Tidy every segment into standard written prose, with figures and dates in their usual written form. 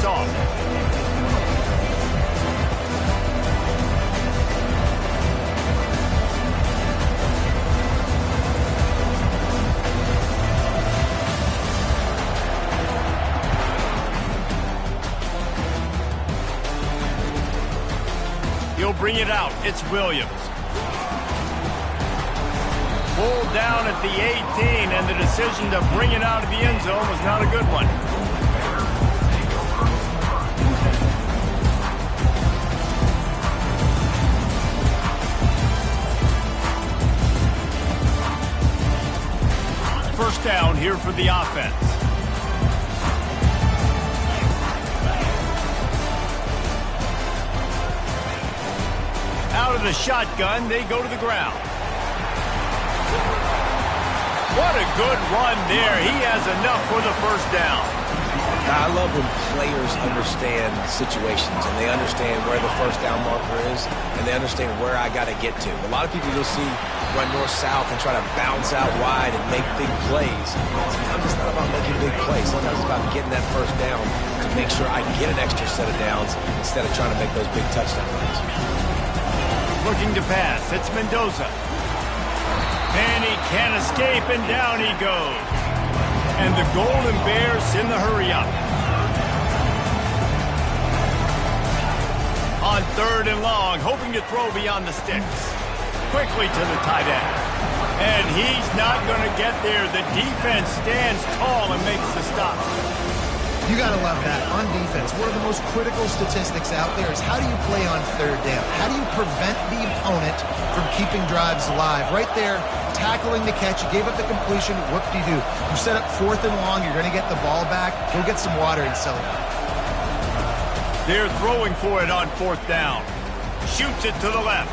off. He'll bring it out. It's Williams. Pulled down at the 18, and the decision to bring it out of the end zone was not a good one. First down here for the offense. Out of the shotgun, they go to the ground. What a good run there. He has enough for the first down. I love when players understand situations and they understand where the first down marker is and they understand where I got to get to. A lot of people you'll see run north-south and try to bounce out wide and make big plays. Sometimes it's not about making big plays. Sometimes it's about getting that first down to make sure I get an extra set of downs instead of trying to make those big touchdown runs. Looking to pass. It's Mendoza. And he can't escape, and down he goes. And the Golden Bears in the hurry-up. On 3rd and long, hoping to throw beyond the sticks. Quickly to the tight end. And he's not going to get there. The defense stands tall and makes the stop. You got to love that. On defense, one of the most critical statistics out there is how do you play on 3rd down? How do you prevent the opponent from keeping drives alive? Right there, tackling the catch. You gave up the completion. Whoop-de-doo. You set up 4th and long. You're going to get the ball back. Go get some water and sell it out. They're throwing for it on 4th down. Shoots it to the left.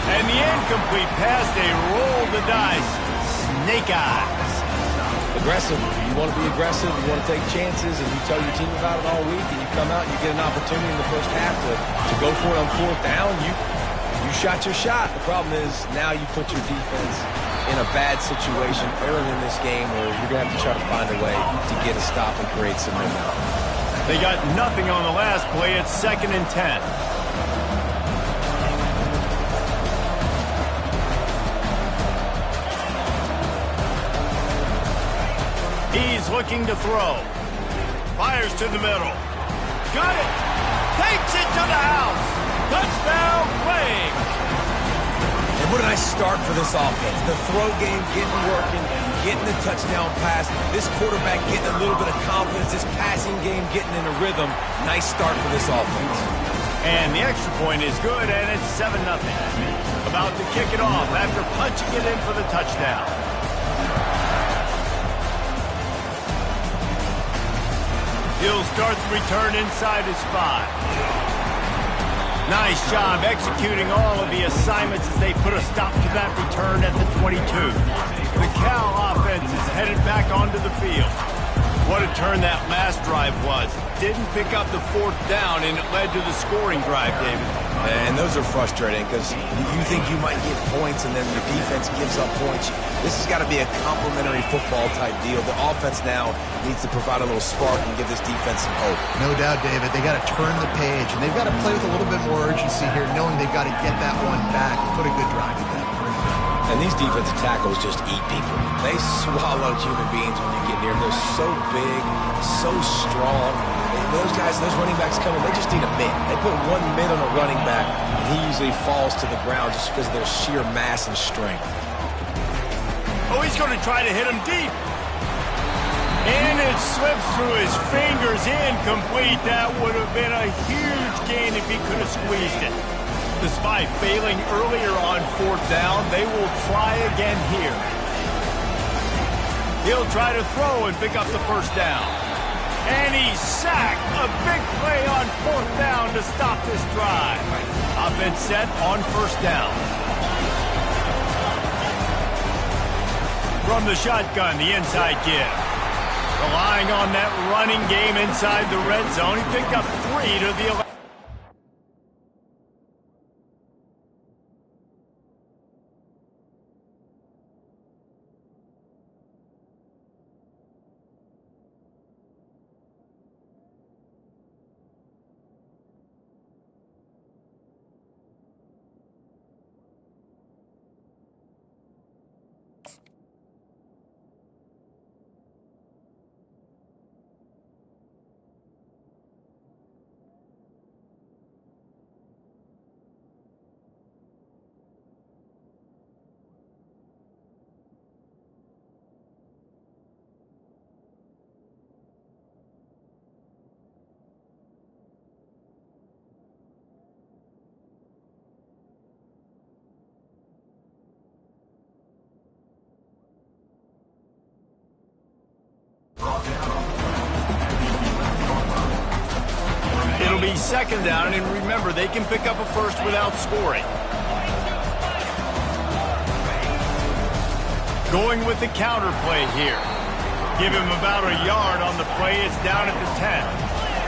And the incomplete pass, they roll the dice. Snake eyes. Aggressive. You want to be aggressive. You want to take chances, and you tell your team about it all week, and you come out and you get an opportunity in the first half to go for it on 4th down. You shot your shot. The problem is now you put your defense in a bad situation early in this game where you're going to have to try to find a way to get a stop and create some momentum. They got nothing on the last play. It's 2nd and 10. He's looking to throw. Fires to the middle. Got it. Takes it to the house. Touchdown, Flames. And what a nice start for this offense. The throw game getting working, getting the touchdown pass. This quarterback getting a little bit of confidence. This passing game getting in a rhythm. Nice start for this offense. And the extra point is good, and it's 7-0. About to kick it off after punching it in for the touchdown. He'll start the return inside his 5. Nice job executing all of the assignments as they put a stop to that return at the 22. The Cal offense is headed back onto the field. What a turn that last drive was. Didn't pick up the 4th down, and it led to the scoring drive, David. And those are frustrating because you think you might get points and then your defense gives up points. This has got to be a complementary football type deal. The offense now needs to provide a little spark and give this defense some hope. No doubt, David. They got to turn the page, and they've got to play with a little bit more urgency here, knowing they've got to get that one back and put a good drive together. And these defensive tackles just eat people. They swallow human beings when you get near them. They're so big, so strong. And those guys, those running backs coming, they just need a mid. They put one mid on a running back, and he usually falls to the ground just because of their sheer mass and strength. Oh, he's going to try to hit him deep. And it slips through his fingers, incomplete. That would have been a huge gain if he could have squeezed it. Despite failing earlier on 4th down, they will try again here. He'll try to throw and pick up the first down. And he's sacked. A big play on 4th down to stop this drive. Offense set on 1st down. From the shotgun, the inside give. Relying on that running game inside the red zone, he picked up 3 to the 11. be second down, and remember, they can pick up a first without scoring. Going with the counter play here. Give him about a yard on the play. It's down at the 10.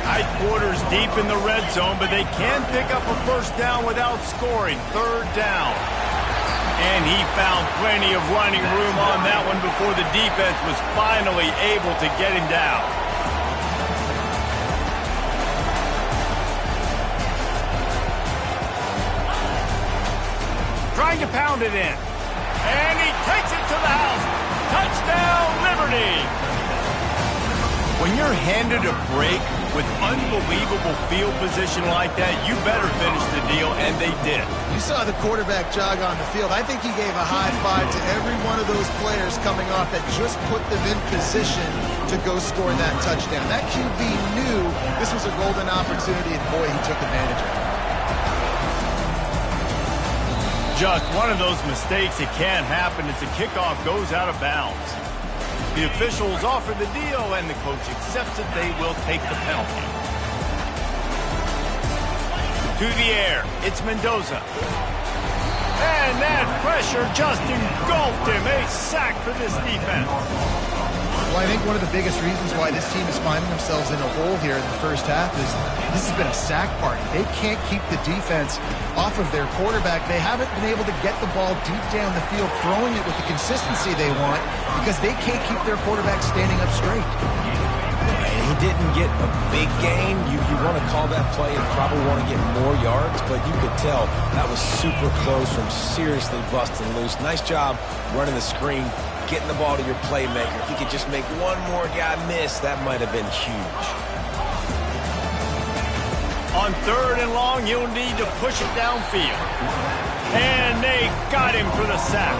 High quarters deep in the red zone, but they can pick up a first down without scoring. Third down. And he found plenty of running room on that one before the defense was finally able to get him down. Trying to pound it in. And he takes it to the house. Touchdown, Liberty! When you're handed a break with unbelievable field position like that, you better finish the deal, and they did. You saw the quarterback jog on the field. I think he gave a high five to every one of those players coming off that just put them in position to go score that touchdown. That QB knew this was a golden opportunity, and boy, he took advantage of it. Just one of those mistakes that can't happen as the kickoff goes out of bounds. The officials offer the deal, and the coach accepts it. They will take the penalty. To the air, it's Mendoza. And that pressure just engulfed him. A sack for this defense. Well, I think one of the biggest reasons why this team is finding themselves in a hole here in the first half is this has been a sack party. They can't keep the defense off of their quarterback. They haven't been able to get the ball deep down the field, throwing it with the consistency they want because they can't keep their quarterback standing up straight. He didn't get a big gain. You want to call that play and probably want to get more yards, but you could tell that was super close from seriously busting loose. Nice job running the screen, getting the ball to your playmaker. If he could just make one more guy miss, that might have been huge. On third and long, you'll need to push it downfield. And they got him for the sack.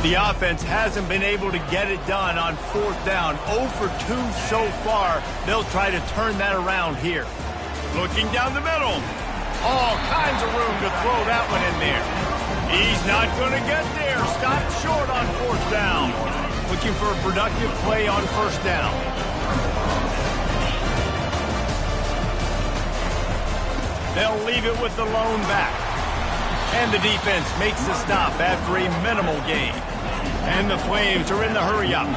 The offense hasn't been able to get it done on fourth down. 0 for 2 so far. They'll try to turn that around here. Looking down the middle. All kinds of room to throw that one in there. He's not going to get there. Stopped short on fourth down. Looking for a productive play on first down. They'll leave it with the lone back. And the defense makes the stop after a minimal gain. And the Flames are in the hurry-up.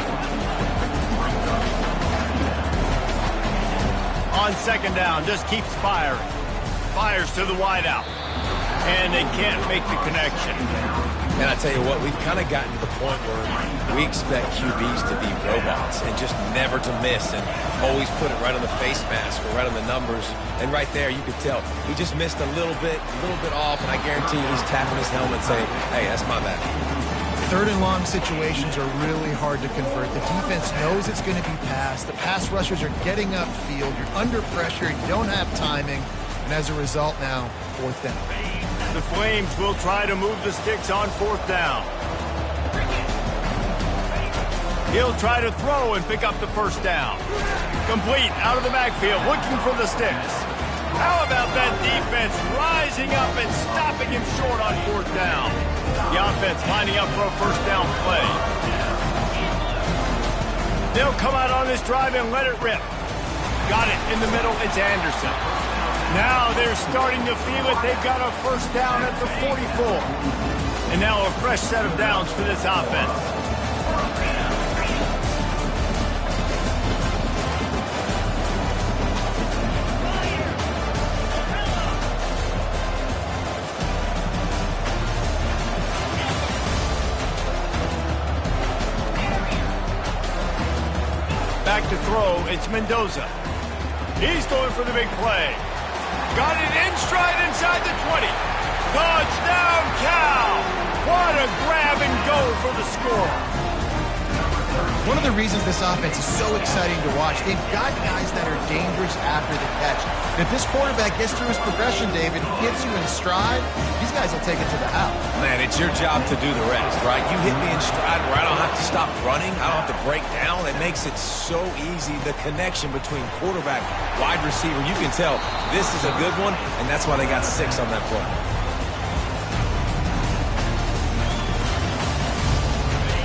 On second down, just keeps firing. Fires to the wideout. And they can't make the connection. And I tell you what, we've kind of gotten to the point where we expect QBs to be robots and just never to miss and always put it right on the face mask or right on the numbers. And right there, you could tell he just missed a little bit off, and I guarantee you he's tapping his helmet saying, hey, that's my bad. Third and long situations are really hard to convert. The defense knows it's going to be passed. The pass rushers are getting upfield. You're under pressure. You don't have timing. And as a result now, fourth down. The Flames will try to move the sticks on fourth down. He'll try to throw and pick up the first down. Complete out of the backfield, looking for the sticks. How about that defense rising up and stopping him short on fourth down? The offense lining up for a first down play. They'll come out on this drive and let it rip. Got it in the middle, it's Anderson. Now they're starting to feel it. They've got a first down at the 44. And now a fresh set of downs for this offense. Back to throw, it's Mendoza. He's going for the big play. Got it in stride inside the 20. Touchdown, Cal! What a grab and go for the score. One of the reasons this offense is so exciting to watch, they've got guys that are dangerous after the catch. And if this quarterback gets through his progression, David, gets you in stride, these guys will take it to the house. Man, it's your job to do the rest, right? You hit me in stride where I don't have to stop running. I don't have to break down. It makes it so easy. The connection between quarterback, wide receiver, you can tell this is a good one, and that's why they got 6 on that play.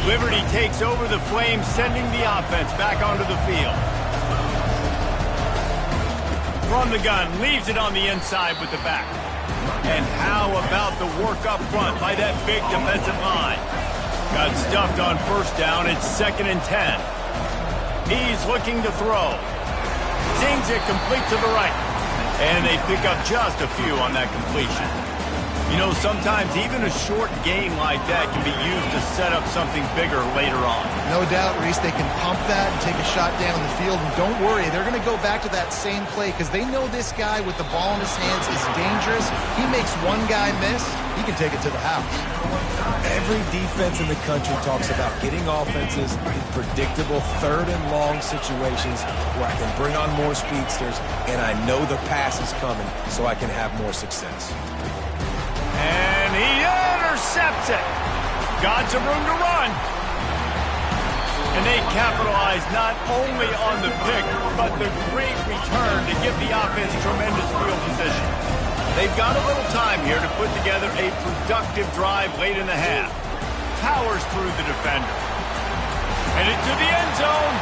Liberty takes over the Flames, sending the offense back onto the field. From the gun, leaves it on the inside with the back. And how about the work up front by that big defensive line? Got stuffed on first down. It's 2nd and 10. He's looking to throw. Zings it complete to the right. And they pick up just a few on that completion. You know, sometimes even a short gain like that can be used to set up something bigger later on. No doubt, Reese, they can pump that and take a shot down the field. And don't worry, they're going to go back to that same play because they know this guy with the ball in his hands is dangerous. He makes one guy miss, he can take it to the house. Every defense in the country talks about getting offenses in predictable 3rd and long situations where I can bring on more speedsters and I know the pass is coming so I can have more success. And he intercepts it. Got some room to run. And they capitalize not only on the pick, but the great return to give the offense tremendous field position. They've got a little time here to put together a productive drive late in the half. Powers through the defender. And into the end zone.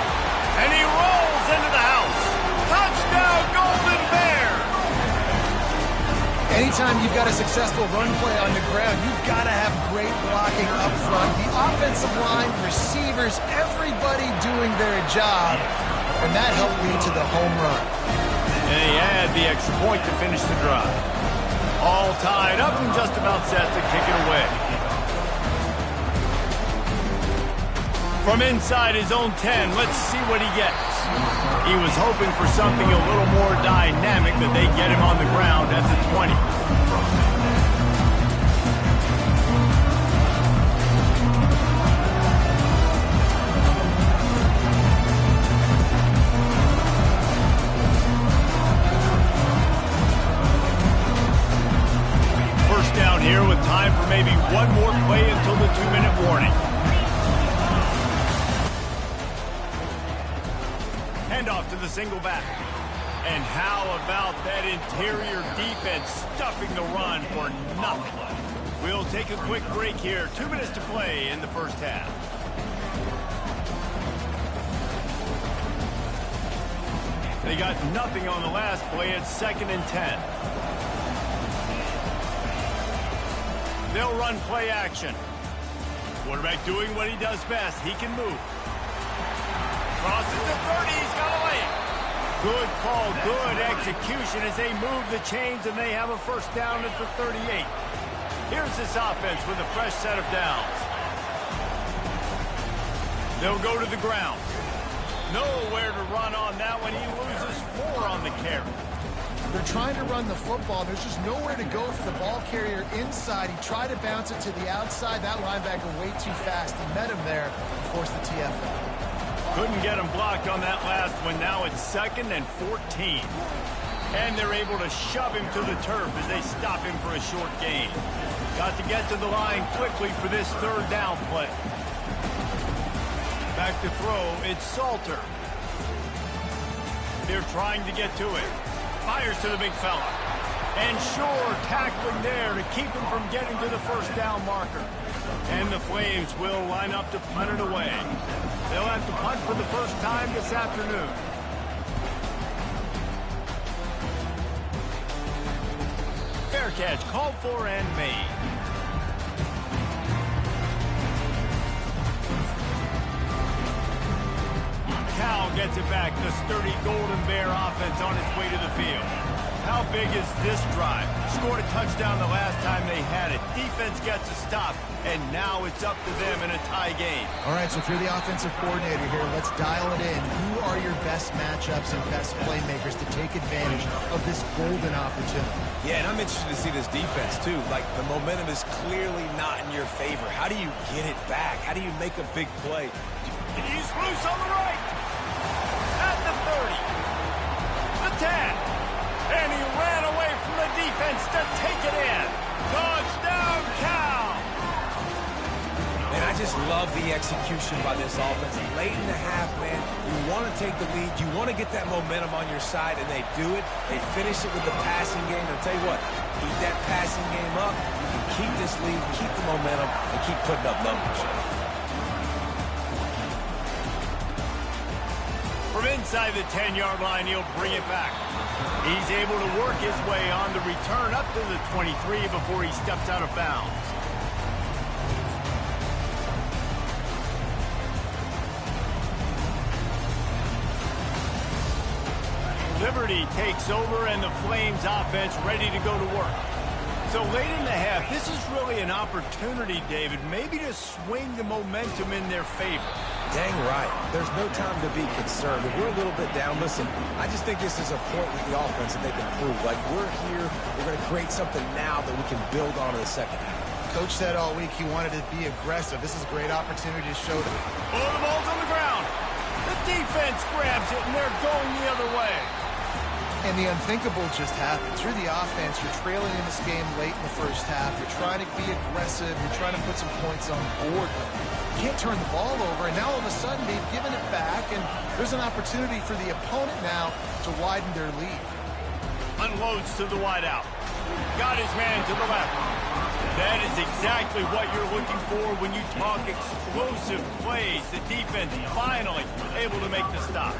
And he rolls into the house. Touchdown, Golden Bears! Anytime you've got a successful run play on the ground, you've got to have great blocking up front. The offensive line, receivers, everybody doing their job. And that helped lead to the home run. And he had the extra point to finish the drive. All tied up and just about set to kick it away. From inside his own 10, let's see what he gets. He was hoping for something a little more dynamic, but they get him on the ground at the 20. First down here with time for maybe one more play until the 2-minute warning. Handoff to the single back. And how about that interior defense stuffing the run for nothing? We'll take a quick break here. 2 minutes to play in the first half. They got nothing on the last play. It's 2nd and 10. They'll run play action. Quarterback doing what he does best. He can move. Crosses the 30, he's got a lane. Good call, good execution as they move the chains and they have a first down at the 38. Here's this offense with a fresh set of downs. They'll go to the ground. Nowhere to run on that one. He loses 4 on the carry. They're trying to run the football. There's just nowhere to go for the ball carrier inside. He tried to bounce it to the outside. That linebacker way too fast. He met him there and forced the TFL. Couldn't get him blocked on that last one. Now it's 2nd and 14. And they're able to shove him to the turf as they stop him for a short gain. Got to get to the line quickly for this 3rd down play. Back to throw, it's Salter. They're trying to get to it. Fires to the big fella. And Shore tackling there to keep him from getting to the first down marker. And the Flames will line up to punt it away. They'll have to punt for the first time this afternoon. Fair catch called for and made. Cal gets it back. The sturdy Golden Bear offense on its way to the field. How big is this drive? Scored a touchdown the last time they had it. Defense gets a stop, and now it's up to them in a tie game. All right, so if you're the offensive coordinator here, let's dial it in. Who are your best matchups and best playmakers to take advantage of this golden opportunity? Yeah, and I'm interested to see this defense, too. Like, the momentum is clearly not in your favor. How do you get it back? How do you make a big play? He's loose on the right. At the 30. The 10. And he ran away from the defense to take it in. Touchdown, Cal. Man, I just love the execution by this offense. Late in the half, man, you want to take the lead. You want to get that momentum on your side, and they do it. They finish it with the passing game. And I'll tell you what, keep that passing game up. You can keep this lead, keep the momentum, and keep putting up numbers. From inside the 10-yard line, he'll bring it back. He's able to work his way on the return up to the 23 before he steps out of bounds. Liberty takes over, and the Flames offense ready to go to work. So late in the half, this is really an opportunity, David, maybe to swing the momentum in their favor. Dang right. There's no time to be concerned. If we're a little bit down, listen, I just think this is a point with the offense that they can prove. Like, we're here, we're going to create something now that we can build on in the second half. Coach said all week he wanted to be aggressive. This is a great opportunity to show them. Oh, the ball's on the ground. The defense grabs it, and they're going the other way. And the unthinkable just happened. Through the offense, you're trailing in this game late in the first half. You're trying to be aggressive. You're trying to put some points on the board. You can't turn the ball over, and now all of a sudden they've given it back, and there's an opportunity for the opponent now to widen their lead. Unloads to the wideout. Got his man to the left. That is exactly what you're looking for when you talk explosive plays. The defense finally able to make the stop.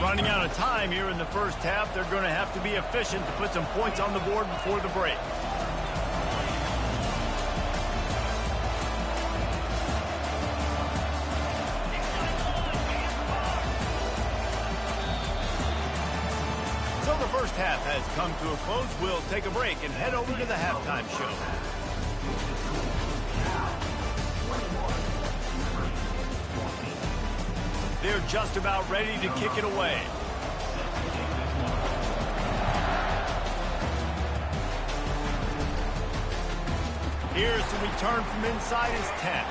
Running out of time here in the first half. They're going to have to be efficient to put some points on the board before the break. So the first half has come to a close. We'll take a break and head over to the halftime show. They're just about ready to kick it away. Here's the return from inside his 10.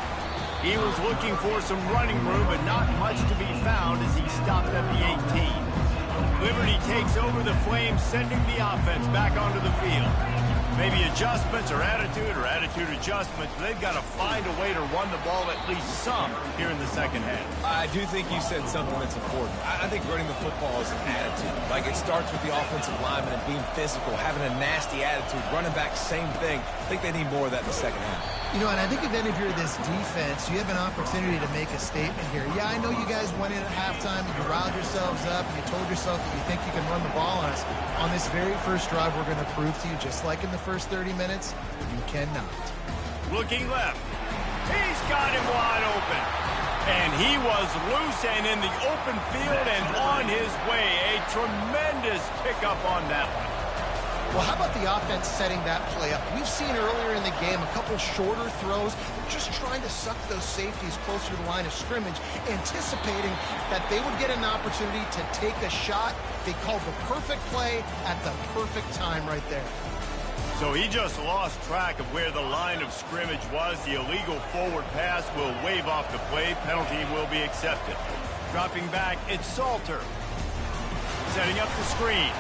He was looking for some running room, but not much to be found as he stopped at the 18. Liberty takes over the Flames, sending the offense back onto the field. Maybe adjustments or attitude adjustments, but they've got to find a way to run the ball at least some here in the second half. I do think you said something that's important. I think running the football is an attitude. Like, it starts with the offensive lineman and being physical, having a nasty attitude. Running back, same thing. I think they need more of that in the second half. You know, and I think if any of you are this defense, you have an opportunity to make a statement here. Yeah, I know you guys went in at halftime and you riled yourselves up and you told yourself that you think you can run the ball on us. On this very first drive, we're going to prove to you, just like in the first 30 minutes, you cannot. Looking left. He's got him wide open. And he was loose and in the open field and on his way. A tremendous pickup on that one. Well, how about the offense setting that play up? We've seen earlier in the game a couple shorter throws. They're just trying to suck those safeties closer to the line of scrimmage, anticipating that they would get an opportunity to take a shot. They called the perfect play at the perfect time right there. So he just lost track of where the line of scrimmage was. The illegal forward pass will wave off the play. Penalty will be accepted. Dropping back, it's Salter. Setting up the screen.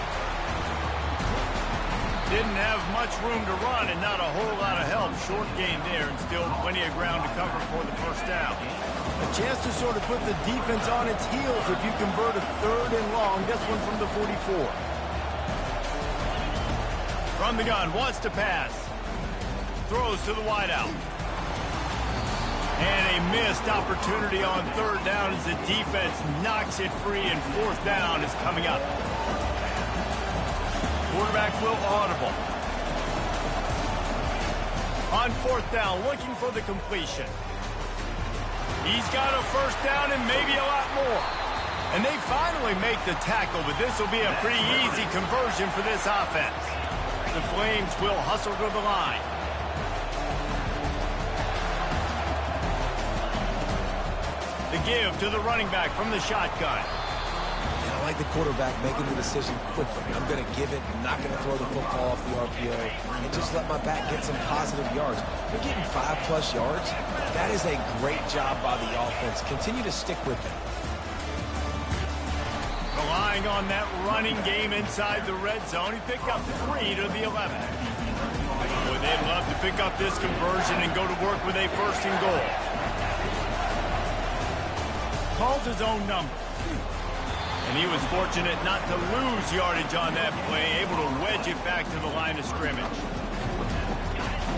Didn't have much room to run and not a whole lot of help. Short gain there and still plenty of ground to cover for the first down. A chance to sort of put the defense on its heels if you convert a third and long. This one from the 44. From the gun, wants to pass. Throws to the wideout. And a missed opportunity on third down as the defense knocks it free, and fourth down is coming up. Quarterback will audible. On fourth down, looking for the completion. He's got a first down and maybe a lot more. And they finally make the tackle, but this will be a pretty easy conversion for this offense. The Flames will hustle to the line. The give to the running back from the shotgun. I like the quarterback making the decision quickly. I'm going to give it, not going to throw the football off the RPO, and just let my back get some positive yards. They're getting 5+ yards. That is a great job by the offense. Continue to stick with it. Relying on that running game inside the red zone, he picked up 3 to the 11. Boy, they'd love to pick up this conversion and go to work with a 1st and goal. Calls his own number. And he was fortunate not to lose yardage on that play, able to wedge it back to the line of scrimmage.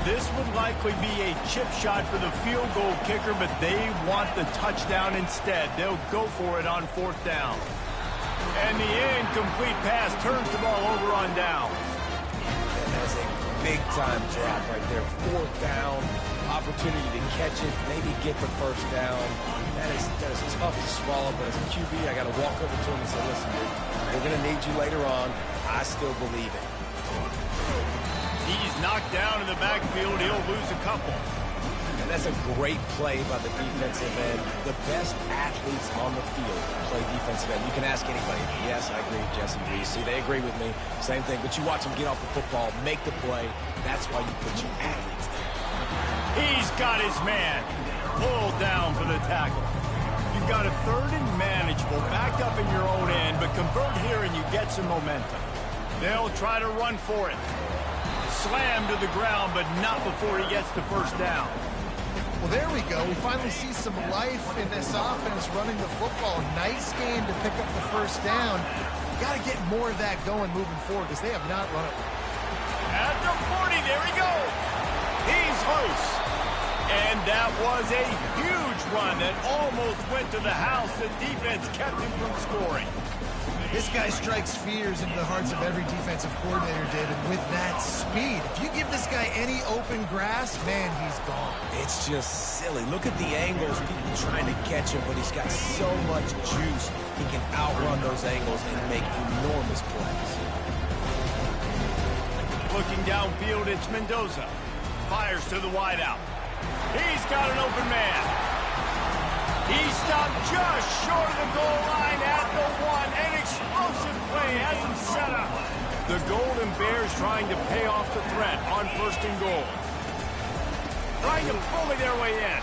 This would likely be a chip shot for the field goal kicker, but they want the touchdown instead. They'll go for it on 4th down. And the incomplete pass turns the ball over on down. That is a big-time drop right there. 4th down, opportunity to catch it, maybe get the 1st down. That is tough to swallow, but as a QB, I got to walk over to him and say, listen, dude, we're going to need you later on. I still believe it. He's knocked down in the backfield. He'll lose a couple. And that's a great play by the defensive end. The best athletes on the field play defensive end. You can ask anybody. Yes, I agree, Jesse Reese. See, they agree with me. Same thing. But you watch them get off the football, make the play. That's why you put your athletes there. He's got his man. Pulled down for the tackle. You've got a 3rd and manageable, backed up in your own end, but convert here and you get some momentum. They'll try to run for it. Slam to the ground, but not before he gets the 1st down. Well, there we go. We finally see some life in this offense running the football. Nice game to pick up the 1st down. Got to get more of that going moving forward because they have not run it. At the 40, there he goes. He's loose. And that was a huge run that almost went to the house. The defense kept him from scoring. This guy strikes fears into the hearts of every defensive coordinator, David, with that speed. If you give this guy any open grass, man, he's gone. It's just silly. Look at the angles, people trying to catch him, but he's got so much juice. He can outrun those angles and make enormous plays. Looking downfield, it's Mendoza. Fires to the wideout. He's got an open man. He stopped just short of the goal line at the 1. An explosive play has him set up. The Golden Bears trying to pay off the threat on 1st and goal. Trying to bully their way in.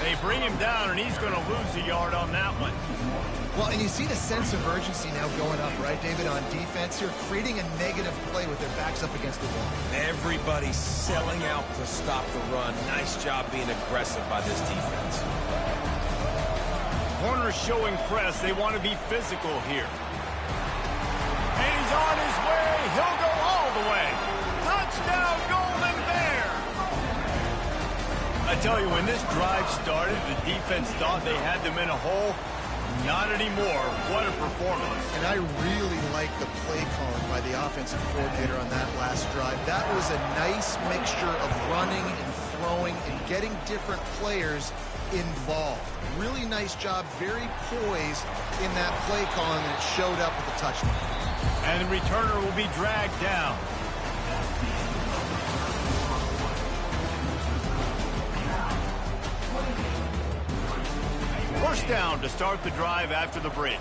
They bring him down, and he's going to lose a yard on that one. Well, and you see the sense of urgency now going up, right, David, on defense here, creating a negative play with their backs up against the wall. Everybody's selling out to stop the run. Nice job being aggressive by this defense. Corners showing press. They want to be physical here. And he's on his way. He'll go all the way. Touchdown, Golden Bear! I tell you, when this drive started, the defense thought they had them in a hole. Not anymore. What a performance. And I really like the play calling by the offensive coordinator on that last drive. That was a nice mixture of running and throwing and getting different players involved. Really nice job, very poised in that play calling, and it showed up with a touchdown. And the returner will be dragged down. First down to start the drive after the break.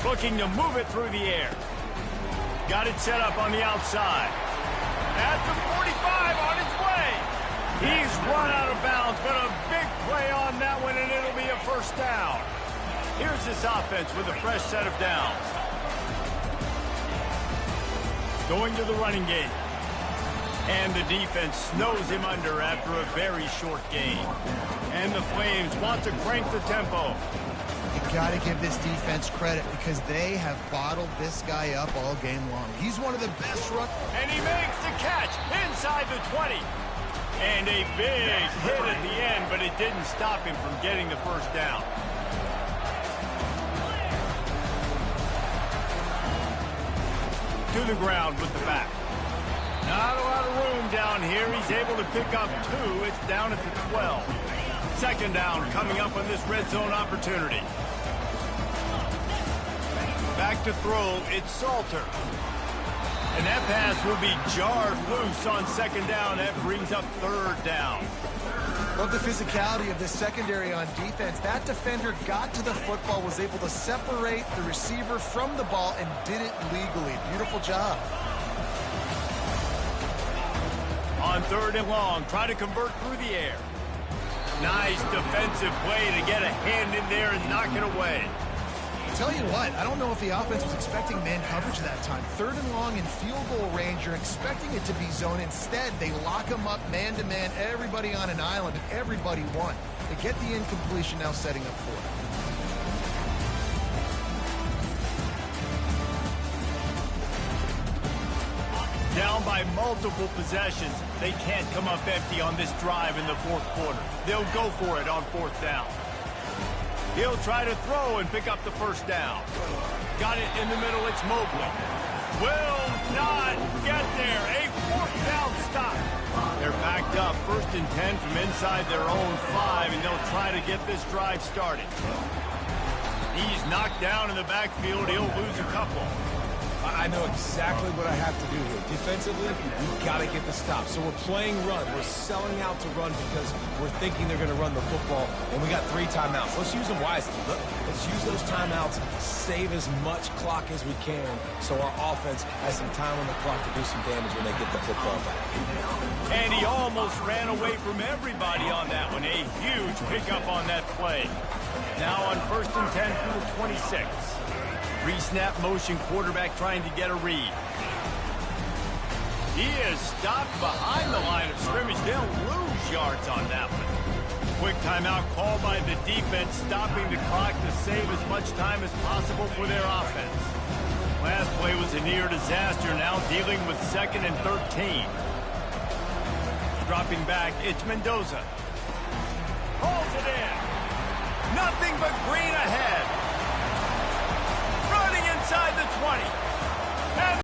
Looking to move it through the air. Got it set up on the outside. At the 45 on its way. He's run out of bounds, but a big play on that one, and it'll be a 1st down. Here's this offense with a fresh set of downs. Going to the running game. And the defense snows him under after a very short game. And the Flames want to crank the tempo. You got to give this defense credit because they have bottled this guy up all game long. He's one of the best runners. And he makes the catch inside the 20. And a big hit at the end, but it didn't stop him from getting the 1st down. To the ground with the back. Not a lot of room down here. He's able to pick up 2. It's down at the 12. 2nd down coming up on this red zone opportunity. Back to throw. It's Salter. And that pass will be jarred loose on 2nd down. That brings up 3rd down. Love the physicality of this secondary on defense. That defender got to the football, was able to separate the receiver from the ball, and did it legally. Beautiful job. On 3rd and long, try to convert through the air. Nice defensive play to get a hand in there and knock it away. Tell you what, I don't know if the offense was expecting man coverage that time. 3rd and long in field goal range, you're expecting it to be zone. Instead, they lock them up man-to-man, everybody on an island, and everybody won. They get the incompletion, now setting up for it. Down by multiple possessions, they can't come up empty on this drive in the 4th quarter. They'll go for it on 4th down. He'll try to throw and pick up the 1st down. Got it in the middle, it's Mobley. Will not get there. A 4th down stop. They're backed up, 1st and 10 from inside their own 5, and they'll try to get this drive started. He's knocked down in the backfield. He'll lose a couple. I know exactly what I have to do here. Defensively, we've got to get the stop. So we're playing run. We're selling out to run because we're thinking they're going to run the football, and we got 3 timeouts. Let's use them wisely. Let's use those timeouts, save as much clock as we can so our offense has some time on the clock to do some damage when they get the football back. And he almost ran away from everybody on that one. A huge pickup on that play. Now on 1st and 10 from the 26. Pre-snap motion, quarterback trying to get a read. He is stopped behind the line of scrimmage. They'll lose yards on that one. Quick timeout called by the defense, stopping the clock to save as much time as possible for their offense. Last play was a near disaster, now dealing with 2nd and 13. Dropping back, it's Mendoza. Pulls it in. Nothing but green ahead. Inside the 20.